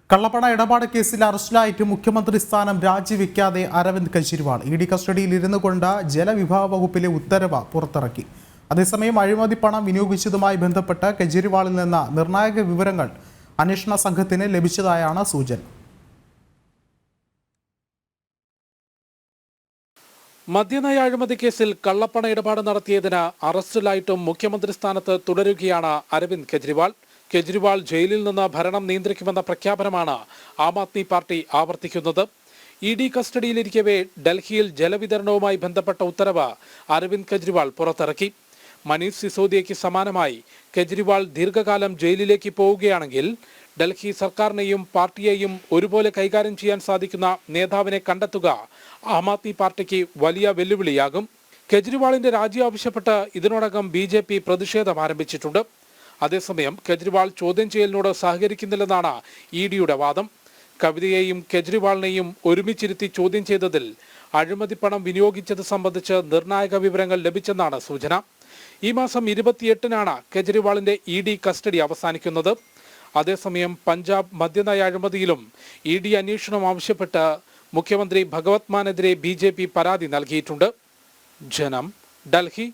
കള്ളപ്പണ ഇടപാട് കേസിൽ അറസ്റ്റിലായിട്ട് മുഖ്യമന്ത്രി സ്ഥാനം രാജിവെക്കാതെ അരവിന്ദ് കെജ്രിവാൾ ഇഡി കസ്റ്റഡിയിൽ ഇരുന്നു കൊണ്ട് ജലവിഭാഗ വകുപ്പിലെ ഉത്തരവ് പുറത്തിറക്കി. അതേസമയം അഴിമതി പണം വിനിയോഗിച്ചതുമായി ബന്ധപ്പെട്ട് കെജ്രിവാളിൽ നിന്ന് നിർണായക വിവരങ്ങൾ അന്വേഷണ സംഘത്തിന് ലഭിച്ചതായാണ് സൂചന. മദ്യനയ അഴിമതി കേസിൽ കള്ളപ്പണ ഇടപാട് നടത്തിയതിന് അറസ്റ്റിലായിട്ടും മുഖ്യമന്ത്രി സ്ഥാനത്ത് തുടരുകയാണ് അരവിന്ദ് കെജ്രിവാൾ. കെജ്രിവാൾ ജയിലിൽ നിന്ന് ഭരണം നിയന്ത്രിക്കുമെന്ന പ്രഖ്യാപനമാണ് ആം ആദ്മി പാർട്ടി ആവർത്തിക്കുന്നത്. ഇഡി കസ്റ്റഡിയിലിരിക്കവേ ഡൽഹിയിൽ ജലവിതരണവുമായി ബന്ധപ്പെട്ട ഉത്തരവ് അരവിന്ദ് കെജ്രിവാൾ പുറത്തിറക്കി. മനീഷ് സിസോദിയയ്ക്ക് സമാനമായി കെജ്രിവാൾ ദീർഘകാലം ജയിലിലേക്ക് പോവുകയാണെങ്കിൽ ഡൽഹി സർക്കാരിനെയും പാർട്ടിയെയും ഒരുപോലെ കൈകാര്യം ചെയ്യാൻ സാധിക്കുന്ന നേതാവിനെ കണ്ടെത്തുക ആം ആദ്മി പാർട്ടിക്ക് വലിയ വെല്ലുവിളിയാകും. കെജ്രിവാളിന്റെ രാജി ആവശ്യപ്പെട്ട് ഇതിനോടകം BJP പ്രതിഷേധം ആരംഭിച്ചിട്ടുണ്ട്. അതേസമയം കെജ്രിവാൾ ചോദ്യം ചെയ്യലിനോട് സഹകരിക്കുന്നില്ലെന്നാണ് ഇഡിയുടെ വാദം. കവിതയെയും കെജ്രിവാളിനെയും ഒരുമിച്ചിരുത്തി ചോദ്യം ചെയ്തതിൽ അഴിമതി പണം വിനിയോഗിച്ചത് സംബന്ധിച്ച് നിർണായക വിവരങ്ങൾ ലഭിച്ചെന്നാണ് സൂചന. ഈ മാസം 28-നാണ് കെജ്രിവാളിന്റെ ഇഡി കസ്റ്റഡി അവസാനിക്കുന്നത്. അതേസമയം പഞ്ചാബ് മദ്യനയ അഴിമതിയിലും ഇഡി അന്വേഷണം ആവശ്യപ്പെട്ട് മുഖ്യമന്ത്രി ഭഗവത് മാനെതിരെ BJP പരാതി നൽകിയിട്ടുണ്ട്. ജനം, ഡൽഹി.